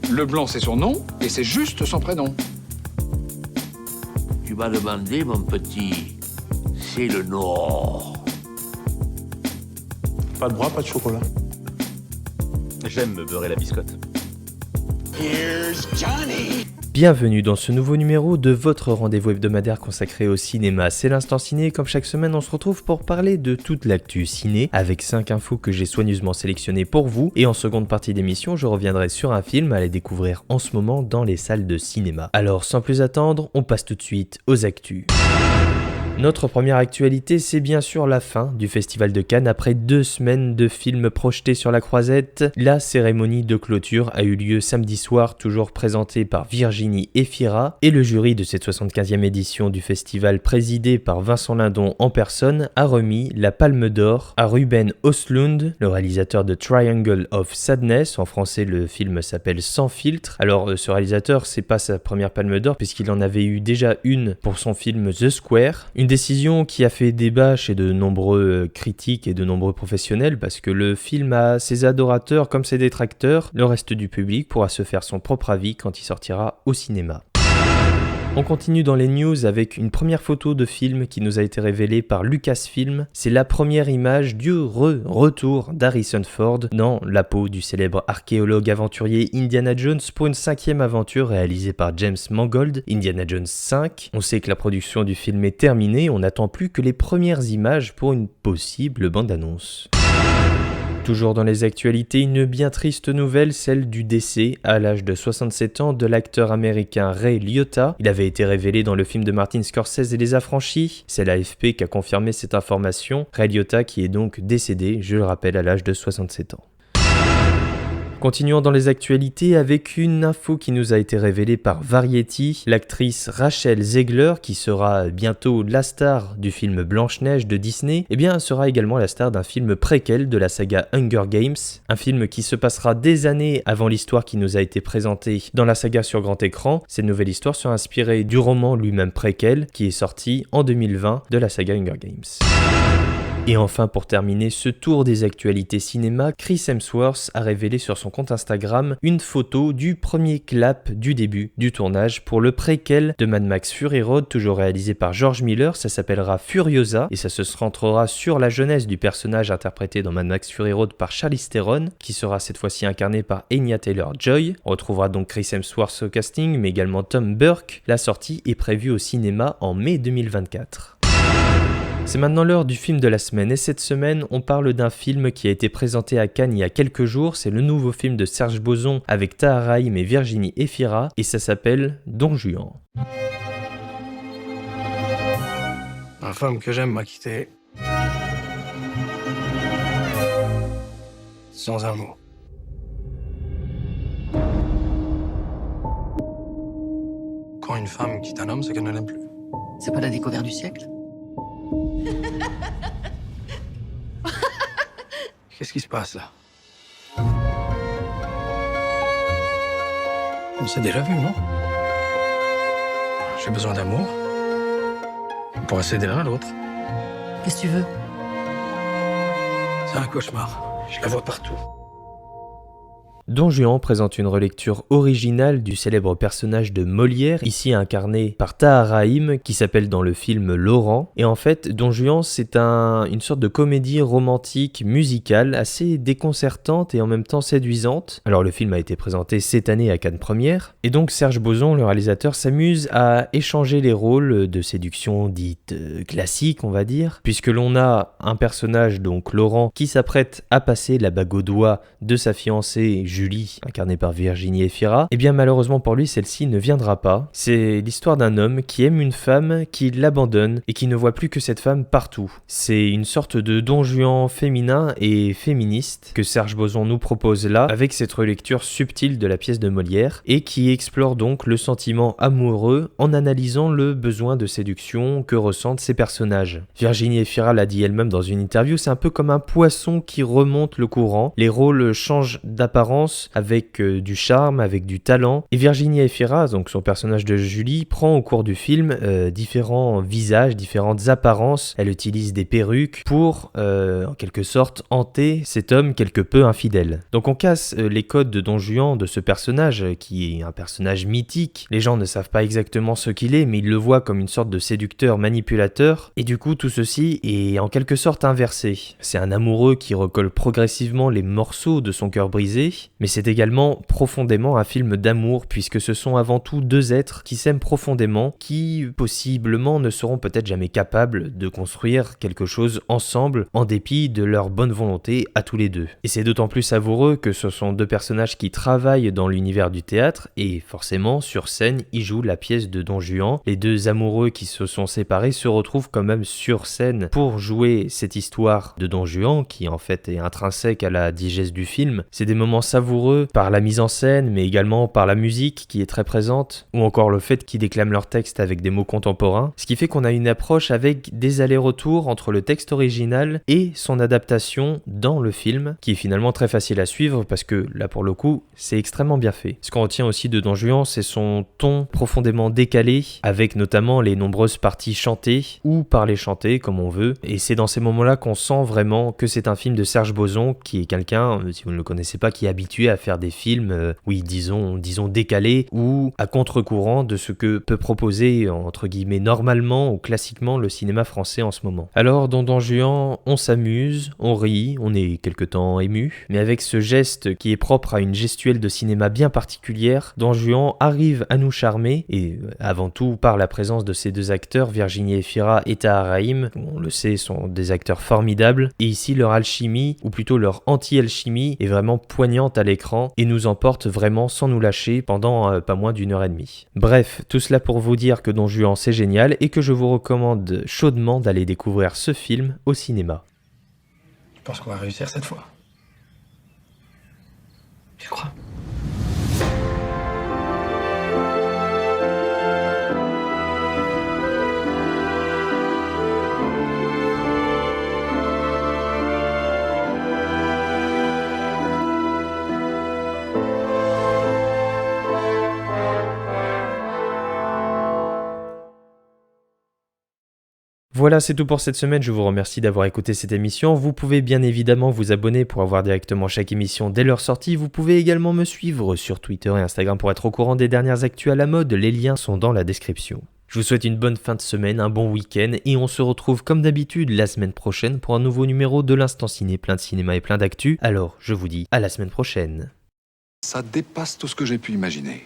Le blanc, c'est son nom, et c'est juste son prénom. Tu m'as demandé, mon petit, c'est le Nord. Pas de bras, pas de chocolat. J'aime me beurrer la biscotte. Here's Johnny. Bienvenue dans ce nouveau numéro de votre rendez-vous hebdomadaire consacré au cinéma. C'est l'Instant Ciné. Comme chaque semaine, on se retrouve pour parler de toute l'actu ciné avec 5 infos que j'ai soigneusement sélectionnées pour vous. Et en seconde partie d'émission, je reviendrai sur un film à aller découvrir en ce moment dans les salles de cinéma. Alors sans plus attendre, on passe tout de suite aux actus. Notre première actualité, c'est bien sûr la fin du Festival de Cannes. Après 2 semaines de films projetés sur la croisette, la cérémonie de clôture a eu lieu samedi soir, toujours présentée par Virginie Efira, et le jury de cette 75e édition du festival, présidé par Vincent Lindon en personne, a remis la Palme d'Or à Ruben Östlund, le réalisateur de Triangle of Sadness. En français, le film s'appelle Sans filtre. Alors, ce réalisateur, c'est pas sa première Palme d'Or, puisqu'il en avait eu déjà une pour son film The Square. Une décision qui a fait débat chez de nombreux critiques et de nombreux professionnels parce que le film a ses adorateurs comme ses détracteurs. Le reste du public pourra se faire son propre avis quand il sortira au cinéma. On continue dans les news avec une première photo de film qui nous a été révélée par Lucasfilm. C'est la première image du retour d'Harrison Ford dans la peau du célèbre archéologue aventurier Indiana Jones pour une 5e aventure réalisée par James Mangold, Indiana Jones 5. On sait que la production du film est terminée, on n'attend plus que les premières images pour une possible bande-annonce. Toujours dans les actualités, une bien triste nouvelle, celle du décès à l'âge de 67 ans de l'acteur américain Ray Liotta. Il avait été révélé dans le film de Martin Scorsese et Les Affranchis. C'est l'AFP qui a confirmé cette information. Ray Liotta qui est donc décédé, je le rappelle, à l'âge de 67 ans. Continuons dans les actualités avec une info qui nous a été révélée par Variety. L'actrice Rachel Zegler, qui sera bientôt la star du film Blanche-Neige de Disney, sera également la star d'un film préquel de la saga Hunger Games. Un film qui se passera des années avant l'histoire qui nous a été présentée dans la saga sur grand écran. Cette nouvelle histoire sera inspirée du roman lui-même préquel qui est sorti en 2020 de la saga Hunger Games. Et enfin, pour terminer ce tour des actualités cinéma, Chris Hemsworth a révélé sur son compte Instagram une photo du premier clap du début du tournage pour le préquel de Mad Max Fury Road, toujours réalisé par George Miller. Ça s'appellera Furiosa et ça se centrera sur la jeunesse du personnage interprété dans Mad Max Fury Road par Charlize Theron, qui sera cette fois-ci incarné par Anya Taylor-Joy. On retrouvera donc Chris Hemsworth au casting, mais également Tom Burke. La sortie est prévue au cinéma en mai 2024. C'est maintenant l'heure du film de la semaine et cette semaine on parle d'un film qui a été présenté à Cannes il y a quelques jours. C'est le nouveau film de Serge Boson avec Tahar Rahim et Virginie Efira et ça s'appelle Don Juan. Ma femme que j'aime m'a quitté. Sans un mot. Quand une femme quitte un homme, c'est qu'elle ne l'aime plus. C'est pas la découverte du siècle? Qu'est-ce qui se passe là? On s'est déjà vu, non? J'ai besoin d'amour. On pourrait s'aider l'un à l'autre. Qu'est-ce que tu veux? C'est un cauchemar. Je la vois partout. Don Juan présente une relecture originale du célèbre personnage de Molière, ici incarné par Tahar Rahim, qui s'appelle dans le film Laurent. Et en fait, Don Juan, c'est une sorte de comédie romantique musicale assez déconcertante et en même temps séduisante. Alors le film a été présenté cette année à Cannes Première. Et donc Serge Boson, le réalisateur, s'amuse à échanger les rôles de séduction dite classique, on va dire, puisque l'on a un personnage, donc Laurent, qui s'apprête à passer la bague au doigt de sa fiancée Julie, incarnée par Virginie Efira, et bien malheureusement pour lui, celle-ci ne viendra pas. C'est l'histoire d'un homme qui aime une femme, qui l'abandonne et qui ne voit plus que cette femme partout. C'est une sorte de Don Juan féminin et féministe que Serge Boson nous propose là, avec cette relecture subtile de la pièce de Molière, et qui explore donc le sentiment amoureux en analysant le besoin de séduction que ressentent ces personnages. Virginie Efira l'a dit elle-même dans une interview, c'est un peu comme un poisson qui remonte le courant. Les rôles changent d'apparence élégance, avec du charme, avec du talent. Et Virginie Efira, donc son personnage de Julie, prend au cours du film différents visages, différentes apparences. Elle utilise des perruques pour, en quelque sorte, hanter cet homme quelque peu infidèle. Donc on casse les codes de Don Juan, de ce personnage, qui est un personnage mythique. Les gens ne savent pas exactement ce qu'il est, mais ils le voient comme une sorte de séducteur, manipulateur. Et du coup, tout ceci est en quelque sorte inversé. C'est un amoureux qui recolle progressivement les morceaux de son cœur brisé, mais c'est également profondément un film d'amour, puisque ce sont avant tout deux êtres qui s'aiment profondément, qui possiblement ne seront peut-être jamais capables de construire quelque chose ensemble, en dépit de leur bonne volonté à tous les deux. Et c'est d'autant plus savoureux que ce sont deux personnages qui travaillent dans l'univers du théâtre, et forcément, sur scène, ils jouent la pièce de Don Juan. Les deux amoureux qui se sont séparés se retrouvent quand même sur scène pour jouer cette histoire de Don Juan, qui en fait est intrinsèque à la digeste du film. C'est des moments savoureux par la mise en scène, mais également par la musique qui est très présente, ou encore le fait qu'ils déclament leur texte avec des mots contemporains, ce qui fait qu'on a une approche avec des allers-retours entre le texte original et son adaptation dans le film, qui est finalement très facile à suivre parce que là pour le coup, c'est extrêmement bien fait. Ce qu'on retient aussi de Don Juan, c'est son ton profondément décalé, avec notamment les nombreuses parties chantées ou parler chantées comme on veut, et c'est dans ces moments-là qu'on sent vraiment que c'est un film de Serge Boson, qui est quelqu'un, si vous ne le connaissez pas, qui est habitué à faire des films, oui, disons décalés, ou à contre-courant de ce que peut proposer, entre guillemets, normalement ou classiquement le cinéma français en ce moment. Alors, dans Don Juan, on s'amuse, on rit, on est quelque temps ému, mais avec ce geste qui est propre à une gestuelle de cinéma bien particulière, Don Juan arrive à nous charmer, et avant tout par la présence de ces deux acteurs, Virginie Efira et Tahar Rahim, on le sait, sont des acteurs formidables, et ici leur alchimie, ou plutôt leur anti-alchimie, est vraiment poignante à l'écran, et nous emporte vraiment sans nous lâcher pendant pas moins d'1h30. Bref, tout cela pour vous dire que Don Juan c'est génial, et que je vous recommande chaudement d'aller découvrir ce film au cinéma. Je pense qu'on va réussir cette fois. Tu crois? Voilà, c'est tout pour cette semaine, je vous remercie d'avoir écouté cette émission. Vous pouvez bien évidemment vous abonner pour avoir directement chaque émission dès leur sortie. Vous pouvez également me suivre sur Twitter et Instagram pour être au courant des dernières actus à la mode, les liens sont dans la description. Je vous souhaite une bonne fin de semaine, un bon week-end, et on se retrouve comme d'habitude la semaine prochaine pour un nouveau numéro de l'Instant Ciné, plein de cinéma et plein d'actu. Alors, je vous dis à la semaine prochaine. Ça dépasse tout ce que j'ai pu imaginer.